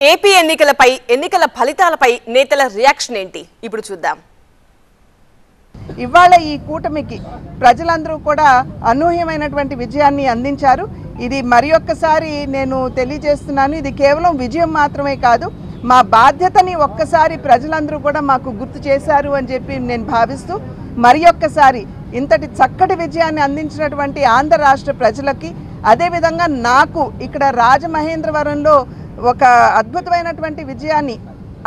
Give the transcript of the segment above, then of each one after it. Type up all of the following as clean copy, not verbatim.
AP ఎన్నికల ఫలితాలపై నేతల రియాక్షన్ ఏంటి ఇప్పుడు చూద్దాం. ఇవాళ ఈ కూటమికి ప్రజలందరూ కూడా అనూహ్యమైనటువంటి విజయాన్ని అందించారు. ఇది మరియొక్కసారి నేను తెలియజేస్తున్నాను, ఇది కేవలం విజయం మాత్రమే కాదు, మా బాధ్యతని ఒక్కసారి ప్రజలందరూ కూడా మాకు గుర్తు చేశారు అని చెప్పి నేను భావిస్తూ మరియొక్కసారి ఇంతటి చక్కటి విజయాన్ని అందించినటువంటి ఆంధ్ర రాష్ట్ర ప్రజలకి, అదేవిధంగా నాకు ఇక్కడ రాజమహేంద్రవరంలో ఒక అద్భుతమైనటువంటి విజయాన్ని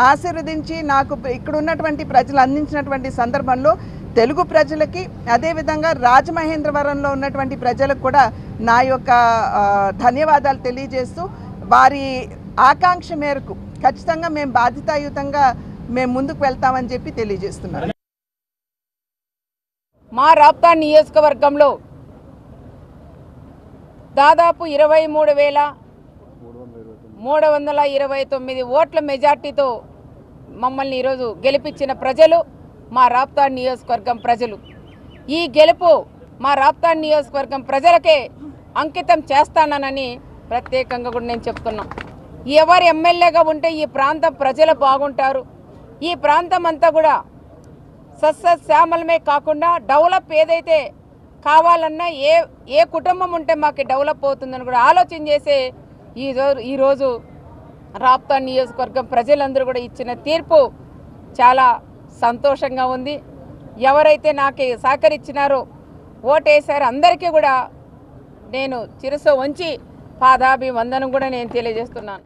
ఆశీర్వదించి నాకు ఇక్కడ ఉన్నటువంటి ప్రజలు అందించినటువంటి సందర్భంలో తెలుగు ప్రజలకి, అదేవిధంగా రాజమహేంద్రవరంలో ఉన్నటువంటి ప్రజలకు కూడా నా యొక్క ధన్యవాదాలు తెలియజేస్తూ వారి ఆకాంక్ష మేరకు ఖచ్చితంగా మేము బాధ్యతాయుతంగా మేము ముందుకు వెళ్తామని చెప్పి తెలియజేస్తున్నాను. మా రాప్తా నియోజకవర్గంలో దాదాపు 23,329 ఓట్ల మెజార్టీతో మమ్మల్ని ఈరోజు గెలిపించిన ప్రజలు మా రాప్తా నియోజకవర్గం ప్రజలు. ఈ గెలుపు మా రాప్తా నియోజకవర్గం ప్రజలకే అంకితం చేస్తానని ప్రత్యేకంగా కూడా నేను చెప్తున్నాం. ఎవరు ఎమ్మెల్యేగా ఉంటే ఈ ప్రాంతం ప్రజలు బాగుంటారు, ఈ ప్రాంతం అంతా కూడా సస్యశ్యామలమే కాకుండా డెవలప్ ఏదైతే కావాలన్నా ఏ కుటుంబం ఉంటే మాకు డెవలప్ అవుతుందని కూడా ఆలోచన చేసే ఈరోజు రాప్తా నియోజకవర్గం ప్రజలందరూ కూడా ఇచ్చిన తీర్పు చాలా సంతోషంగా ఉంది. ఎవరైతే నాకు సహకరించినారో ఓటేశారో అందరికీ కూడా నేను శిరస్సు వంచి పాదాభివందనం కూడా నేను తెలియజేస్తున్నాను.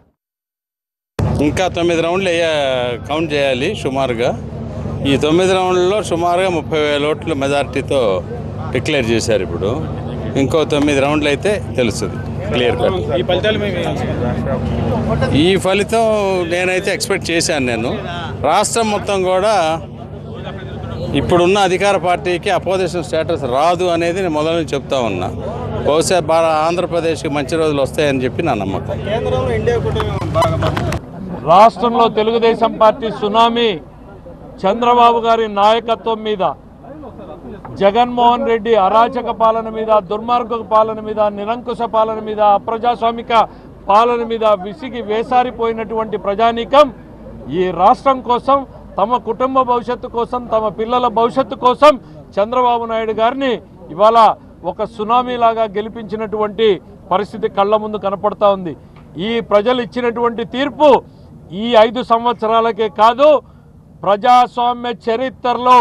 ఇంకా 9 రౌండ్లు కౌంట్ చేయాలి సుమారుగా. ఈ 9 రౌండ్లలో సుమారుగా 30,000 ఓట్ల మెజార్టీతో డిక్లేర్ చేశారు. ఇప్పుడు ఇంకో 9 రౌండ్లు అయితే తెలుస్తుంది క్లియర్ కట్. ఈ ఫలితం నేనైతే ఎక్స్పెక్ట్ చేశాను. నేను రాష్ట్రం మొత్తం కూడా ఇప్పుడున్న అధికార పార్టీకి అపోజిషన్ స్టేటస్ రాదు అనేది నేను మొదలు నుంచి చెప్తా ఉన్నా. బహుశా ఆంధ్రప్రదేశ్కి మంచి రోజులు వస్తాయని చెప్పి నా నమ్మకం. రాష్ట్రంలో తెలుగుదేశం పార్టీ సునామీ చంద్రబాబు గారి నాయకత్వం మీద, జగన్మోహన్ రెడ్డి అరాచక పాలన మీద, దుర్మార్గ పాలన మీద, నిరంకుశ పాలన మీద, అప్రజాస్వామిక పాలన మీద విసిగి వేసారిపోయినటువంటి ప్రజానీకం ఈ రాష్ట్రం కోసం, తమ కుటుంబ భవిష్యత్తు కోసం, తమ పిల్లల భవిష్యత్తు కోసం చంద్రబాబు నాయుడు గారిని ఇవాళ ఒక సునామీలాగా గెలిపించినటువంటి పరిస్థితి కళ్ళ ముందు కనపడతా ఉంది. ఈ ప్రజలు ఇచ్చినటువంటి తీర్పు ఈ 5 సంవత్సరాలకే కాదు, ప్రజాస్వామ్య చరిత్రలో